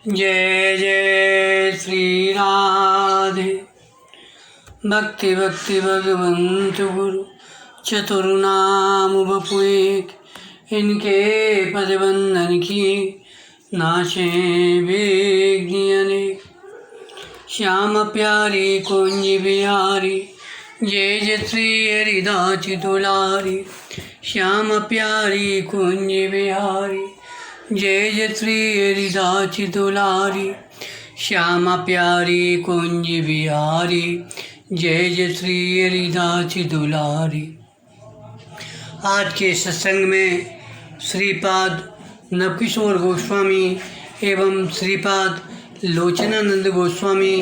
जय जय श्री राधे। भक्ति भक्ति भगवंत गुरु चतुर्नाम बपु एक, इनके पद बंधन किए नाचे विघ्न अनेक। श्याम प्यारी कुंज बिहारी जय जय श्री हरिदास दुलारी। श्याम प्यारी कुंज बिहारी जय जय श्री हरिदास दुलारी। श्याम प्यारी कुंज बिहारी जय जय श्री हरिदास दुलारी। आज के सत्संग में श्रीपाद नवकिशोर गोस्वामी एवं श्रीपाद लोचनानंद गोस्वामी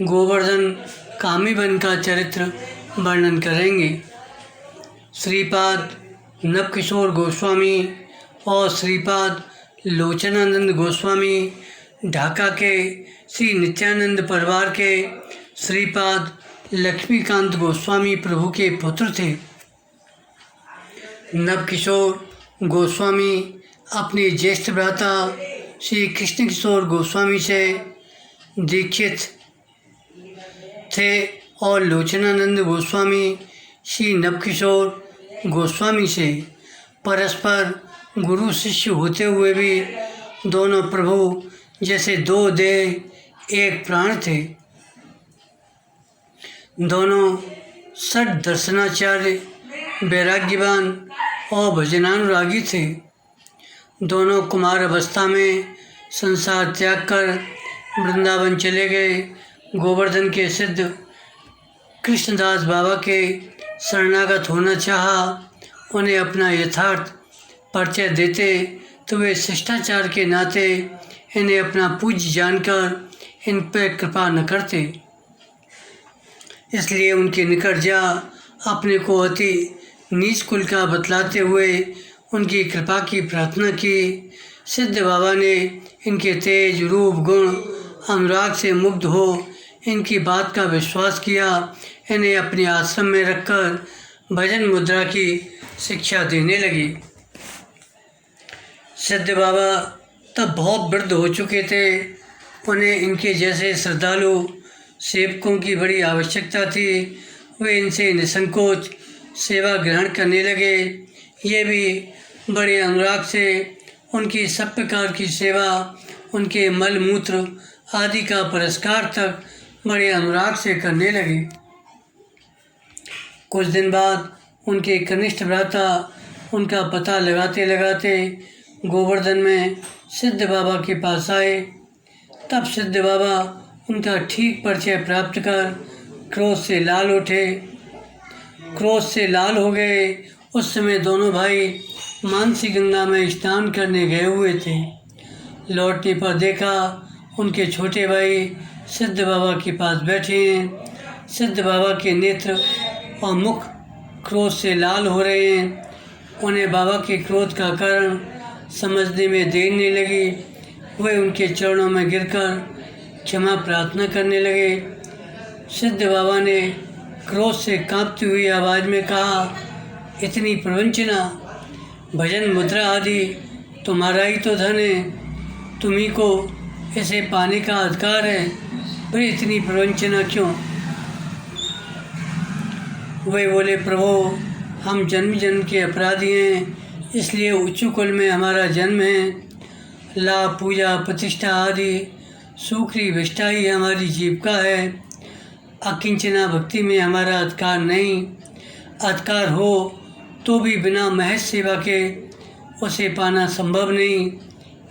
गोवर्धन कामीबन का चरित्र वर्णन करेंगे। श्रीपाद नवकिशोर गोस्वामी और श्रीपाद लोचनानंद गोस्वामी ढाका के श्री नित्यानंद परिवार के श्रीपाद लक्ष्मीकांत गोस्वामी प्रभु के पुत्र थे। नवकिशोर गोस्वामी अपने ज्येष्ठ भ्राता श्री कृष्ण किशोर गोस्वामी से दीक्षित थे और लोचनानंद गोस्वामी श्री नवकिशोर गोस्वामी से परस्पर गुरु शिष्य होते हुए भी दोनों प्रभु जैसे दो देह एक प्राण थे। दोनों सद दर्शनाचार्य वैराग्यवान और भजनानुरागी थे। दोनों कुमार अवस्था में संसार त्याग कर वृंदावन चले गए। गोवर्धन के सिद्ध कृष्णदास बाबा के शरणागत होना चाहा। उन्हें अपना यथार्थ परिचय देते तो वे शिष्टाचार के नाते इन्हें अपना पूज्य जानकर इन पर कृपा न करते। इसलिए उनके निकट जा अपने को अति नीच कुल का बतलाते हुए उनकी कृपा की प्रार्थना की। सिद्ध बाबा ने इनके तेज रूप गुण अनुराग से मुग्ध हो इनकी बात का विश्वास किया। इन्हें अपने आश्रम में रखकर भजन मुद्रा की शिक्षा देने लगी। सिद्ध बाबा तब बहुत वृद्ध हो चुके थे। उन्हें इनके जैसे श्रद्धालु सेवकों की बड़ी आवश्यकता थी। वे इनसे निसंकोच सेवा ग्रहण करने लगे। ये भी बड़े अनुराग से उनकी सब प्रकार की सेवा, उनके मल मूत्र आदि का पुरस्कार तक बड़े अनुराग से करने लगे। कुछ दिन बाद उनके कनिष्ठ भ्राता उनका पता लगाते लगाते गोवर्धन में सिद्ध बाबा के पास आए। तब सिद्ध बाबा उनका ठीक परिचय प्राप्त कर क्रोध से लाल उठे, क्रोध से लाल हो गए। उस समय दोनों भाई मानसी गंगा में स्नान करने गए हुए थे। लौटने पर देखा उनके छोटे भाई सिद्ध बाबा के पास बैठे हैं। सिद्ध बाबा के नेत्र और मुख क्रोध से लाल हो रहे हैं। उन्हें बाबा के क्रोध का कारण समझने में देर नहीं लगी। वे उनके चरणों में गिरकर क्षमा प्रार्थना करने लगे। सिद्ध बाबा ने क्रोध से कांपती हुई आवाज़ में कहा, इतनी प्रवंचना, भजन मुद्रा आदि तुम्हारा ही तो धन है, तुम्ही को इसे पाने का अधिकार है, फिर इतनी प्रवंचना क्यों? वे बोले, प्रभु हम जन्म जन्म के अपराधी हैं, इसलिए उच्च कुल में हमारा जन्म है। लाभ पूजा प्रतिष्ठा आदि सूखी विष्ठा ही हमारी जीविका है। अकिंचना भक्ति में हमारा अधिकार नहीं। अधिकार हो तो भी बिना महज सेवा के उसे पाना संभव नहीं।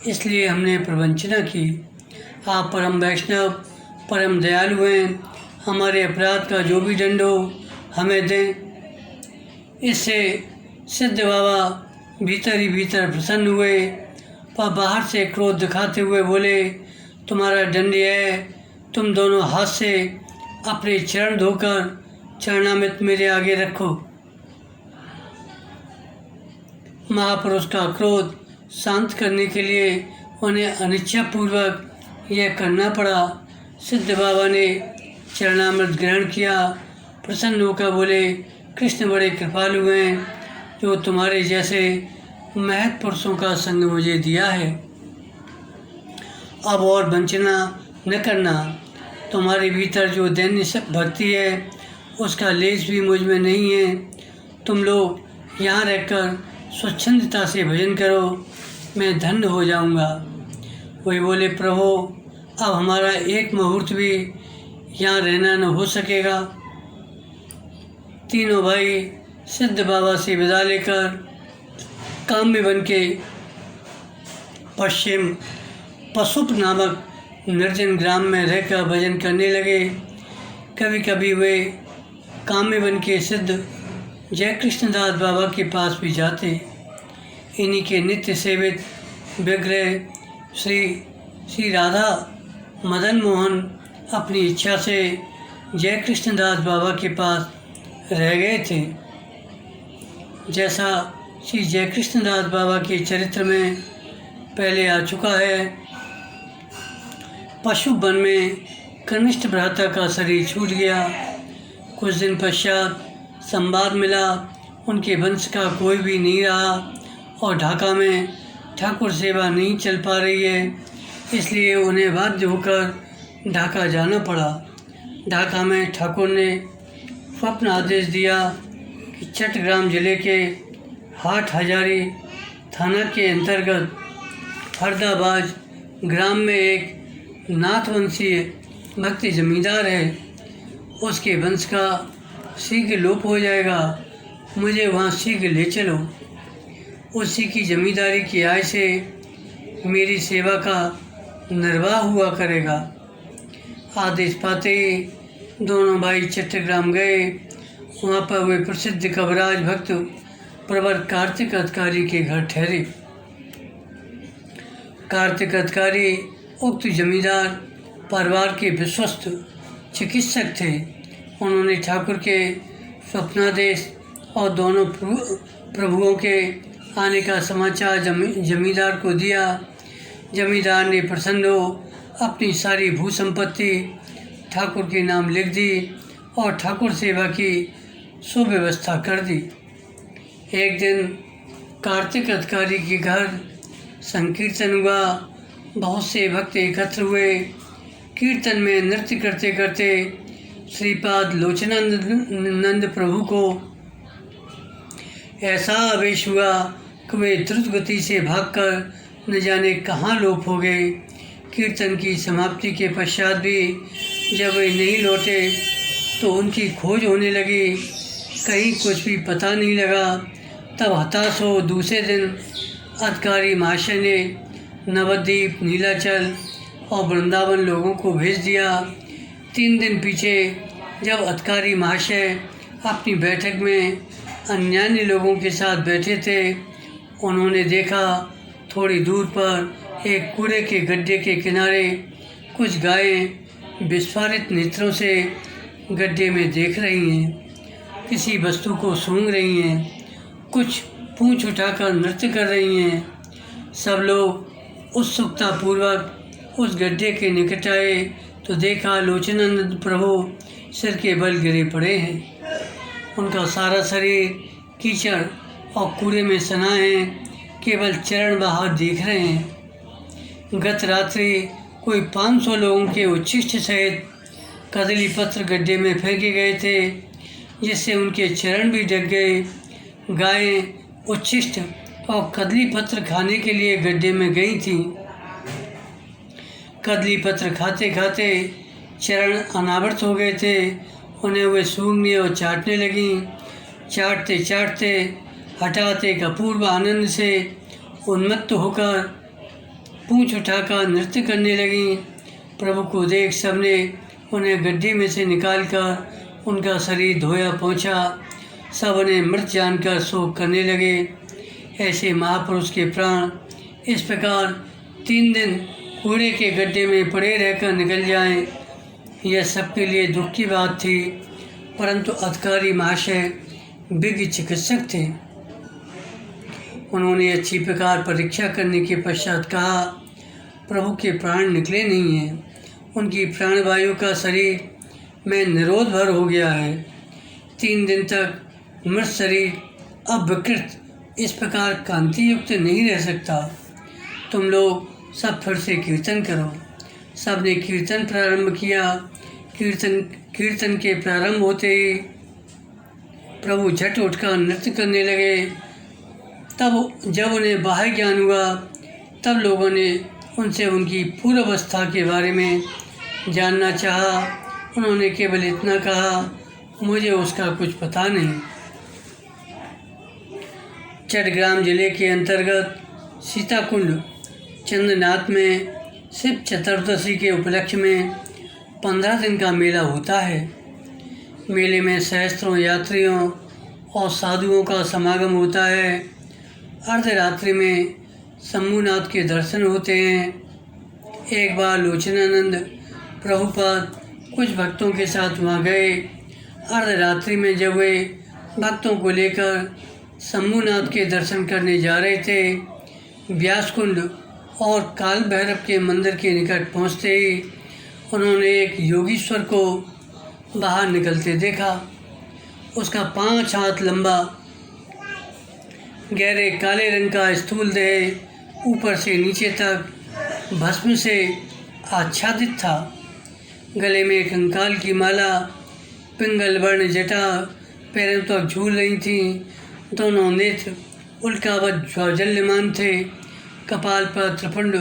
इसलिए हमने प्रवंचना की। आप परम वैष्णव परम दयालु हैं, हमारे अपराध का जो भी दंड हो हमें दें। इससे सिद्ध बाबा भीतर ही भीतर प्रसन्न हुए, पर बाहर से क्रोध दिखाते हुए बोले, तुम्हारा दंड है, तुम दोनों हाथ से अपने चरण धोकर चरणामृत मेरे आगे रखो। महापुरुष का क्रोध शांत करने के लिए उन्हें अनिच्छापूर्वक यह करना पड़ा। सिद्ध बाबा ने चरणामृत ग्रहण किया। प्रसन्न होकर बोले, कृष्ण बड़े कृपालु हैं, जो तुम्हारे जैसे महत पुरुषों का संग मुझे दिया है। अब और वंचना न करना। तुम्हारे भीतर जो दैन्य भक्ति है उसका लेश भी मुझ में नहीं है। तुम लोग यहाँ रहकर स्वच्छंदता से भजन करो, मैं धन्य हो जाऊँगा। वही बोले, प्रभु अब हमारा एक मुहूर्त भी यहाँ रहना न हो सकेगा। तीनों भाई सिद्ध बाबा से विदा लेकर काम्य वन के पश्चिम पशुप नामक निर्जन ग्राम में रहकर भजन करने लगे। कभी कभी वे काम्य वन के सिद्ध जय कृष्णदास बाबा के पास भी जाते। इन्हीं के नित्य सेवित विग्रह श्री राधा मदन मोहन अपनी इच्छा से जय कृष्णदास बाबा के पास रह गए थे। जैसा श्री जय कृष्णदास बाबा के चरित्र में पहले आ चुका है, पशु वन में कनिष्ठ भ्राता का शरीर छूट गया। कुछ दिन पश्चात संवाद मिला, उनके वंश का कोई भी नहीं रहा और ढाका में ठाकुर सेवा नहीं चल पा रही है, इसलिए उन्हें बाध्य होकर ढाका जाना पड़ा। ढाका में ठाकुर ने स्वप्न आदेश दिया कि चट्टग्राम जिले के हाट हजारी थाना के अंतर्गत फरदाबाज ग्राम में एक नाथवंशीय भक्ति जमींदार है, उसके वंश का शीघ्र लोप हो जाएगा, मुझे वहाँ शीघ्र ले चलो। उसी की जमींदारी की आय से मेरी सेवा का निर्वाह हुआ करेगा। आदेश पाते ही दोनों भाई चट्टग्राम गए। वहाँ पर वे प्रसिद्ध कविराज भक्त प्रवर कार्तिक अधिकारी के घर ठहरे। कार्तिक अधिकारी उक्त जमींदार परिवार के विश्वस्त चिकित्सक थे। उन्होंने ठाकुर के स्वप्नादेश और दोनों प्रभुओं के आने का समाचार जमींदार को दिया। जमींदार ने प्रसन्न हो अपनी सारी भू संपत्ति ठाकुर के नाम लिख दी और ठाकुर सेवा की सुव्यवस्था कर दी। एक दिन कार्तिक अधिकारी के घर संकीर्तन हुआ। बहुत से भक्त एकत्र हुए। कीर्तन में नृत्य करते करते श्रीपाद लोचनानंद प्रभु को ऐसा आवेश हुआ कि वे द्रुत गति से भागकर न जाने कहाँ लोप हो गए। कीर्तन की समाप्ति के पश्चात भी जब वे नहीं लौटे तो उनकी खोज होने लगी, कहीं कुछ भी पता नहीं लगा। तब हताश हो दूसरे दिन अधिकारी महाशय ने नवद्वीप, नीलाचल और वृंदावन लोगों को भेज दिया। 3 दिन पीछे जब अधिकारी महाशय अपनी बैठक में अन्यान्य लोगों के साथ बैठे थे, उन्होंने देखा थोड़ी दूर पर एक कूड़े के गड्ढे के किनारे कुछ गायें विस्फारित नेत्रों से गड्ढे में देख रही हैं, किसी वस्तु को सूंघ रही हैं, कुछ पूंछ उठाकर नृत्य कर रही हैं। सब लोग उत्सुकतापूर्वक उस गड्ढे के निकट आए तो देखा लोचनानंद प्रभु सिर के बल गिरे पड़े हैं। उनका सारा शरीर कीचड़ और कूड़े में सना है, केवल चरण बाहर दिख रहे हैं। गत रात्रि कोई 500 लोगों के उच्छिष्ट सहित कदली पत्र गड्ढे में फेंके गए थे, जिससे उनके चरण भी ढक गए। गायें उच्छिष्ट और कदली पत्र खाने के लिए गड्ढे में गई थीं। कदली पत्र खाते खाते चरण अनावृत हो गए थे, उन्हें वे सूंघने और चाटने लगीं। चाटते चाटते हठात एक अपूर्व आनंद से उन्मत्त होकर पूंछ उठाकर नृत्य करने लगीं। प्रभु को देख सबने उन्हें गड्ढे में से निकालकर उनका शरीर धोया पोंछा। सब उन्हें मृत जानकर शोक करने लगे। ऐसे महापुरुष के प्राण इस प्रकार 3 दिन कूड़े के गड्ढे में पड़े रहकर निकल जाएं, यह सबके लिए दुख की बात थी। परंतु अधिकारी महाशय विज्ञ चिकित्सक थे। उन्होंने अच्छी प्रकार परीक्षा करने के पश्चात कहा, प्रभु के प्राण निकले नहीं हैं, उनकी प्राणवायु का शरीर में निरोध भर हो गया है। 3 दिन तक मृत शरीर अब विकृत इस प्रकार कांति युक्त नहीं रह सकता। तुम लोग सब फिर से कीर्तन करो। सब ने कीर्तन प्रारंभ किया। कीर्तन के प्रारंभ होते ही प्रभु झट उठकर नृत्य करने लगे। तब जब उन्हें बाह्य ज्ञान हुआ तब लोगों ने उनसे उनकी पूर्वावस्था के बारे में जानना चाहा। उन्होंने केवल इतना कहा, मुझे उसका कुछ पता नहीं। चटग्राम जिले के अंतर्गत सीताकुंड चंद्रनाथ में शिव चतुर्दशी के उपलक्ष्य में 15 दिन का मेला होता है। मेले में सहस्त्रों यात्रियों और साधुओं का समागम होता है। अर्धरात्रि में शंभुनाथ के दर्शन होते हैं। एक बार लोचनानंद प्रभुपाद कुछ भक्तों के साथ वहाँ गए। अर्धरात्रि में जब वे भक्तों को लेकर शंभुनाथ के दर्शन करने जा रहे थे, व्यासकुंड और काल भैरव के मंदिर के निकट पहुँचते ही उन्होंने एक योगीश्वर को बाहर निकलते देखा। उसका 5 हाथ लंबा गहरे काले रंग का स्थूल देह ऊपर से नीचे तक भस्म से आच्छादित था। गले में कंकाल की माला, पिंगल वर्ण जटा पैरों तक झूल रही थी। दोनों नेत्र उल्कावत ज्वाजल्यमान थे। कपाल पर त्रिपुंड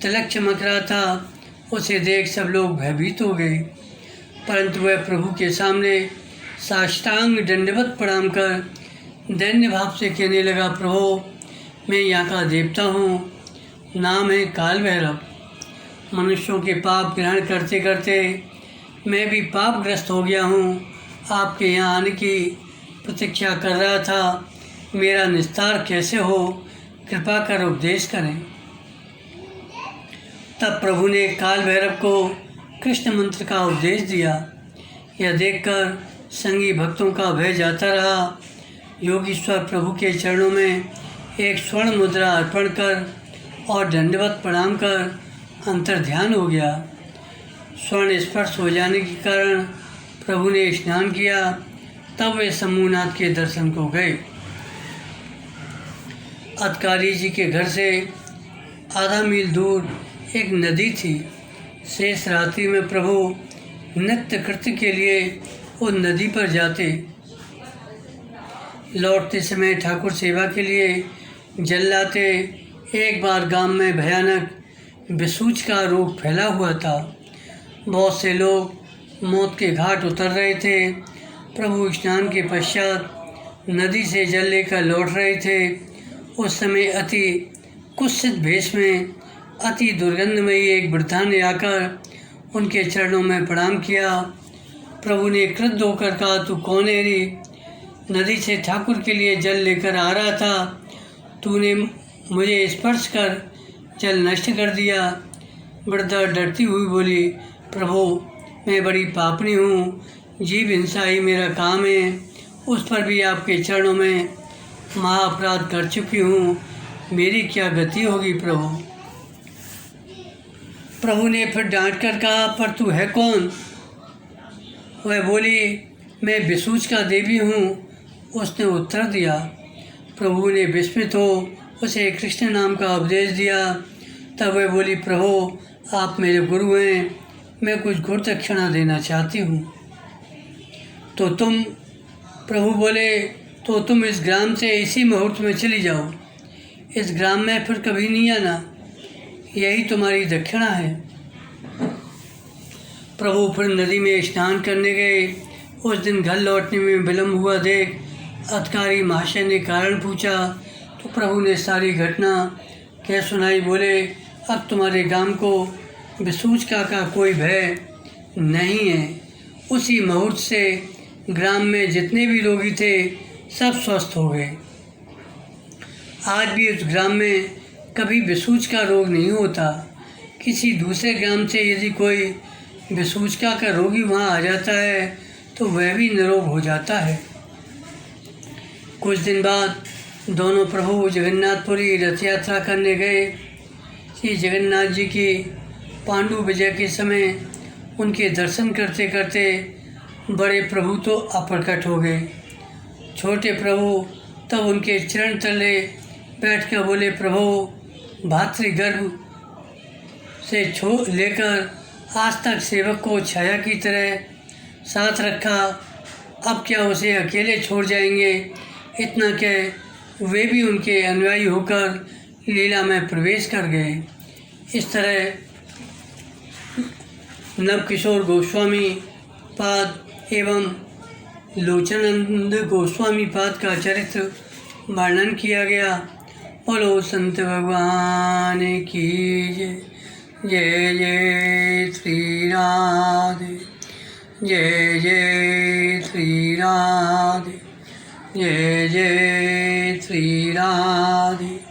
तिलक चमक रहा था। उसे देख सब लोग भयभीत हो गए, परंतु वह प्रभु के सामने साष्टांग दंडवत प्रणाम कर दैन्य भाव से कहने लगा, प्रभु मैं यहाँ का देवता हूँ, नाम है काल भैरव। मनुष्यों के पाप ग्रहण करते करते मैं भी पापग्रस्त हो गया हूँ। आपके यहाँ आने की प्रतीक्षा कर रहा था। मेरा निस्तार कैसे हो, कृपा कर उपदेश करें। तब प्रभु ने काल भैरव को कृष्ण मंत्र का उपदेश दिया। यह देखकर संगी भक्तों का भय जाता रहा। योगीश्वर प्रभु के चरणों में एक स्वर्ण मुद्रा अर्पण कर और दंडवत प्रणाम कर अंतर्ध्यान हो गया। स्वर्ण स्पर्श हो जाने के कारण प्रभु ने स्नान किया। तब वे शंभुनाथ के दर्शन को गए। अतकाली जी के घर से आधा मील दूर एक नदी थी। शेष रात्रि में प्रभु नित्य कृत्य के लिए उस नदी पर जाते। लौटते समय ठाकुर सेवा के लिए जल लाते। एक बार गांव में भयानक विसूच का रोग फैला हुआ था। बहुत से लोग मौत के घाट उतर रहे थे। प्रभु स्नान के पश्चात नदी से जल लेकर लौट रहे थे। उस समय अति कुत्सित भेष में अति दुर्गंधमयी एक वृद्धा ने आकर उनके चरणों में प्रणाम किया। प्रभु ने क्रुद्ध होकर कहा, तू कौन है रे? नदी से ठाकुर के लिए जल लेकर आ रहा था, तूने मुझे स्पर्श कर जल नष्ट कर दिया। वृद्धा डरती हुई बोली, प्रभु मैं बड़ी पापनी हूँ, जीव हिंसा ही मेरा काम है। उस पर भी आपके चरणों में महाअपराध कर चुकी हूँ, मेरी क्या गति होगी प्रभु? प्रभु ने फिर डांट कर कहा, पर तू है कौन? वह बोली, मैं विसूच का देवी हूँ। उसने उत्तर दिया। प्रभु ने विस्मित हो उसे कृष्ण नाम का उपदेश दिया। तब वह बोली, प्रभु आप मेरे गुरु हैं, मैं कुछ गुरु दक्षिणा देना चाहती हूँ। तो तुम, प्रभु बोले, तो तुम इस ग्राम से इसी मुहूर्त में चली जाओ। इस ग्राम में फिर कभी नहीं आना, यही तुम्हारी दक्षिणा है। प्रभु फिर नदी में स्नान करने गए। उस दिन घर लौटने में विलम्ब हुआ देख अधिकारी महाशय ने कारण पूछा तो प्रभु ने सारी घटना कह सुनाई। बोले, अब तुम्हारे गांव को विसूचका का कोई भय नहीं है। उसी मुहूर्त से ग्राम में जितने भी रोगी थे सब स्वस्थ हो गए। आज भी उस ग्राम में कभी विसूचका रोग नहीं होता। किसी दूसरे ग्राम से यदि कोई विसूचका का रोगी वहाँ आ जाता है तो वह भी निरोग हो जाता है। कुछ दिन बाद दोनों प्रभु जगन्नाथपुरी रथ यात्रा करने गए। श्री जगन्नाथ जी की पांडु विजय के समय उनके दर्शन करते करते बड़े प्रभु तो अप्रकट हो गए। छोटे प्रभु तब उनके चरण तले बैठकर बोले, प्रभु भातृगर्भ से लेकर आज तक सेवक को छाया की तरह साथ रखा, अब क्या उसे अकेले छोड़ जाएंगे। इतना कह वे भी उनके अनुयायी होकर लीला में प्रवेश कर गए। इस तरह नवकिशोर गोस्वामी पाद एवं लोचनानंद गोस्वामी पाद का चरित्र वर्णन किया गया। बोलो संत भगवान की जय। जय जय श्री राधे, जय जय श्री राधे, जय जय श्री राधे।